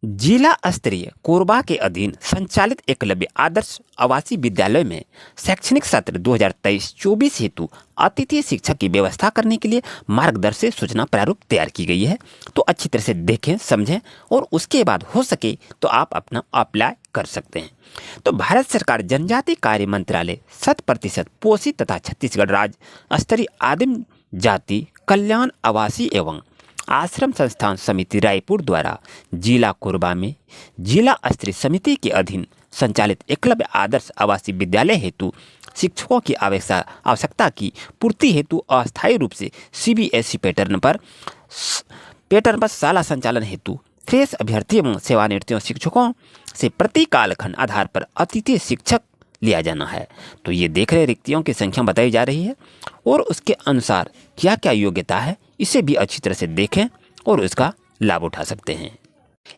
जिला स्तरीय कोरबा के अधीन संचालित एकलव्य आदर्श आवासीय विद्यालय में शैक्षणिक सत्र 2023-24 हेतु अतिथि शिक्षक की व्यवस्था करने के लिए मार्गदर्शी सूचना प्रारूप तैयार की गई है। तो अच्छी तरह से देखें, समझें और उसके बाद हो सके तो आप अपना अप्लाई कर सकते हैं। तो भारत सरकार जनजातीय कार्य मंत्रालय 100% पोषित तथा छत्तीसगढ़ राज्य स्तरीय आदिम जाति कल्याण आवासीय एवं आश्रम संस्थान समिति रायपुर द्वारा जिला कोरबा में जिला स्तरीय समिति के अधीन संचालित एकलव्य आदर्श आवासीय विद्यालय हेतु शिक्षकों की आवश्यकता की पूर्ति हेतु अस्थायी रूप से CBSE पैटर्न पर शाला संचालन हेतु फ्रेश अभ्यर्थी एवं सेवानिवृत्त शिक्षकों से प्रति कालखंड आधार पर अतिथि शिक्षक लिया जाना है। तो ये देख रहे रिक्तियों की संख्या बताई जा रही है और उसके अनुसार क्या क्या योग्यता है इसे भी अच्छी तरह से देखें और उसका लाभ उठा सकते हैं।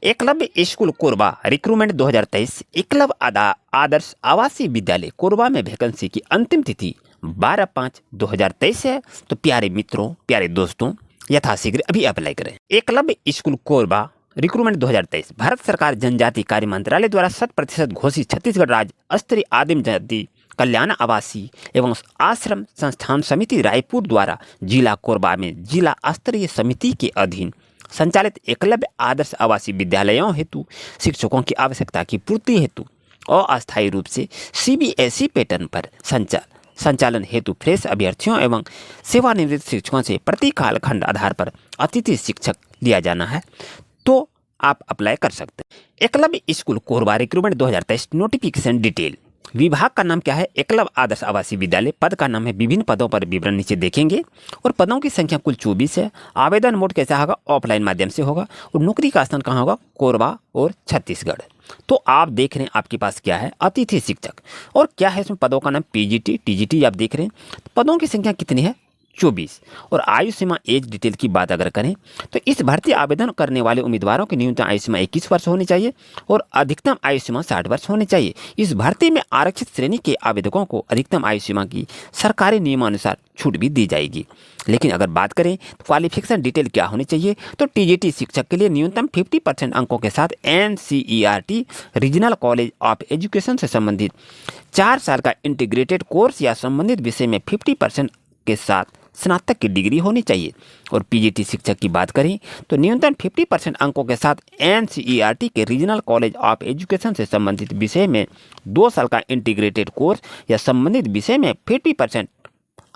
एकलव्य स्कूल कोरबा रिक्रूटमेंट 2023 एकलव्य आदर्श आवासीय विद्यालय कोरबा में वैकेंसी की अंतिम तिथि 12/5/2023 है। तो प्यारे मित्रों, प्यारे दोस्तों, यथाशीघ्र अभी अप्लाई करें। एकलव्य स्कूल कोरबा रिक्रूटमेंट 2023 भारत सरकार जनजातीय कार्य मंत्रालय द्वारा 100% घोषित छत्तीसगढ़ राज्य स्तरीय आदिम जाति कल्याण आवासीय एवं आश्रम संस्थान समिति रायपुर द्वारा जिला कोरबा में जिला स्तरीय समिति के अधीन संचालित एकलव्य आदर्श आवासीय विद्यालयों हेतु शिक्षकों की आवश्यकता की पूर्ति हेतु अस्थायी रूप से CBSE पैटर्न पर संचालन हेतु फ्रेश अभ्यर्थियों एवं सेवानिवृत्त शिक्षकों से प्रति कालखंड आधार पर अतिथि शिक्षक लिया जाना है। तो आप अप्लाई कर सकते हैं। Eklavya school Korba recruitment 2023 notification detail. विभाग का नाम क्या है? एकलव्य आदर्श आवासीय विद्यालय। पद का नाम है। विभिन्न पदों पर विवरण नीचे देखेंगे और पदों की संख्या कुल 24 है। आवेदन मोड कैसा होगा? ऑफलाइन माध्यम से होगा और नौकरी का स्थान कहाँ होगा? कोरबा और छत्तीसगढ़। तो आप देख रहे हैं आपके पास क्या है? अतिथि शिक्षक। और क्या है इसमें पदों का नाम? PGT TGT आप देख रहे हैं। पदों की संख्या कितनी है? 24। और आयु सीमा एज डिटेल की बात अगर करें तो इस भर्ती आवेदन करने वाले उम्मीदवारों की न्यूनतम आयु सीमा 21 वर्ष होनी चाहिए और अधिकतम आयु सीमा 60 वर्ष होनी चाहिए। इस भर्ती में आरक्षित श्रेणी के आवेदकों को अधिकतम आयु सीमा की सरकारी नियमानुसार छूट भी दी जाएगी। लेकिन अगर बात करें तो क्वालिफिकेशन डिटेल क्या होनी चाहिए तो TGT शिक्षक के लिए न्यूनतम 50% अंकों के साथ NCERT regional college of education से संबंधित 4 साल का इंटीग्रेटेड कोर्स या संबंधित विषय में 50% के साथ स्नातक की डिग्री होनी चाहिए। और PGT शिक्षक की बात करें तो न्यूनतम 50% अंकों के साथ NCERT के रीजनल कॉलेज ऑफ एजुकेशन से संबंधित विषय में 2 साल का इंटीग्रेटेड कोर्स या संबंधित विषय में 50%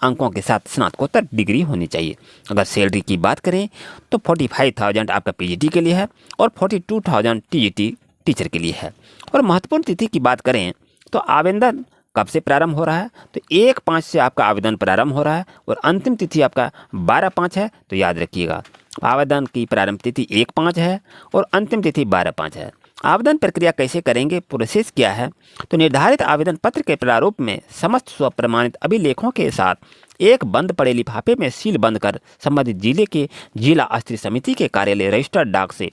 अंकों के साथ स्नातकोत्तर डिग्री होनी चाहिए। अगर सैलरी की बात करें तो 45,000 आपका PGT के लिए है और 42,000 TGT टीचर के लिए है। और महत्वपूर्ण तिथि की बात करें तो आवेदन कब से प्रारंभ हो रहा है तो 1/5 से आपका आवेदन प्रारंभ हो रहा है और अंतिम तिथि आपका 12/5 है। तो याद रखिएगा आवेदन की प्रारंभ तिथि 1/5 है और अंतिम तिथि 12/5 है। आवेदन प्रक्रिया कैसे करेंगे? प्रोसेस क्या है? तो निर्धारित आवेदन पत्र के प्रारूप में समस्त स्वप्रमाणित अभिलेखों के साथ एक बंद पड़े लिफाफे में सील बंद कर संबंधित जिले के जिला स्तरीय समिति के कार्यालय रजिस्टर्ड डाक से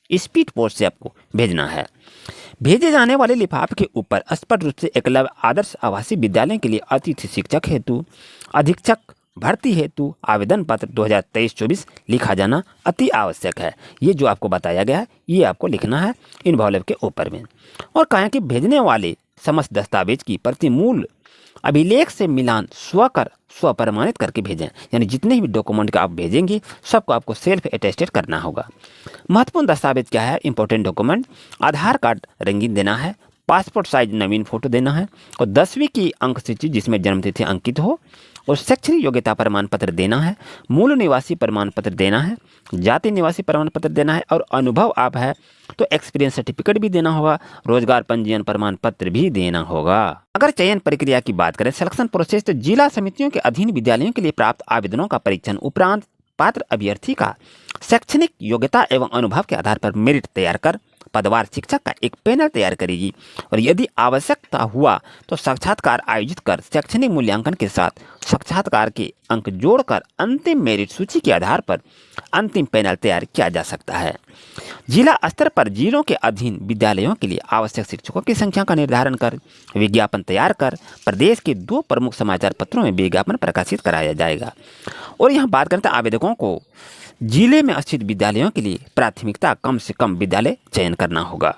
स्पीड पोस्ट से आपको भेजना है। भेजे जाने वाले लिफाफे के ऊपर स्पष्ट रूप से एकलव्य आदर्श आवासीय विद्यालय के लिए अतिथि शिक्षक हेतु अधीक्षक भर्ती हेतु आवेदन पत्र 2023-24 लिखा जाना अति आवश्यक है। ये जो आपको बताया गया है ये आपको लिखना है इन्वॉल्व के ऊपर में। और कहें कि भेजने वाले समस्त दस्तावेज की प्रति मूल अभिलेख से मिलान स्वप्रमाणित करके भेजें। यानी जितने भी डॉक्यूमेंट का आप भेजेंगे सबको आपको सेल्फ अटेस्टेड करना होगा। महत्वपूर्ण दस्तावेज क्या है? इंपॉर्टेंट डॉक्यूमेंट आधार कार्ड रंगीन देना है, पासपोर्ट साइज नवीन फोटो देना है और 10वीं की अंक सूची जिसमें जन्मतिथि अंकित हो और शैक्षणिक योग्यता प्रमाण पत्र देना है, मूल निवासी प्रमाण पत्र देना है, जाति निवासी प्रमाण पत्र देना है और अनुभव आप है तो एक्सपीरियंस सर्टिफिकेट भी देना होगा, रोजगार पंजीयन प्रमाण पत्र भी देना होगा। अगर चयन प्रक्रिया की बात करें सिलेक्शन प्रोसेस तो जिला समितियों के अधीन विद्यालयों के लिए प्राप्त आवेदनों का परीक्षण उपरांत पात्र अभ्यर्थी का शैक्षणिक योग्यता एवं अनुभव के आधार पर मेरिट तैयार कर पदवार शिक्षक का एक पैनल तैयार करेगी और यदि आवश्यकता हुआ तो साक्षात्कार आयोजित कर शैक्षणिक मूल्यांकन के साथ साक्षात्कार के अंक जोड़कर अंतिम मेरिट सूची के आधार पर अंतिम पैनल तैयार किया जा सकता है। जिला स्तर पर जिलों के अधीन विद्यालयों के लिए आवश्यक शिक्षकों की संख्या का निर्धारण कर विज्ञापन तैयार कर प्रदेश के 2 प्रमुख समाचार पत्रों में विज्ञापन प्रकाशित कराया जाएगा। और यहाँ बात करते हैं आवेदकों को जिले में स्थित विद्यालयों के लिए प्राथमिकता कम से कम विद्यालय चयन करना होगा।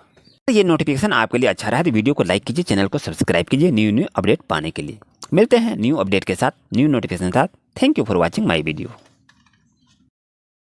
ये नोटिफिकेशन आपके लिए अच्छा रहा तो वीडियो को लाइक कीजिए, चैनल को सब्सक्राइब कीजिए न्यू अपडेट पाने के लिए। मिलते हैं न्यू अपडेट के साथ, न्यू नोटिफिकेशन के साथ। Thank you for watching my video.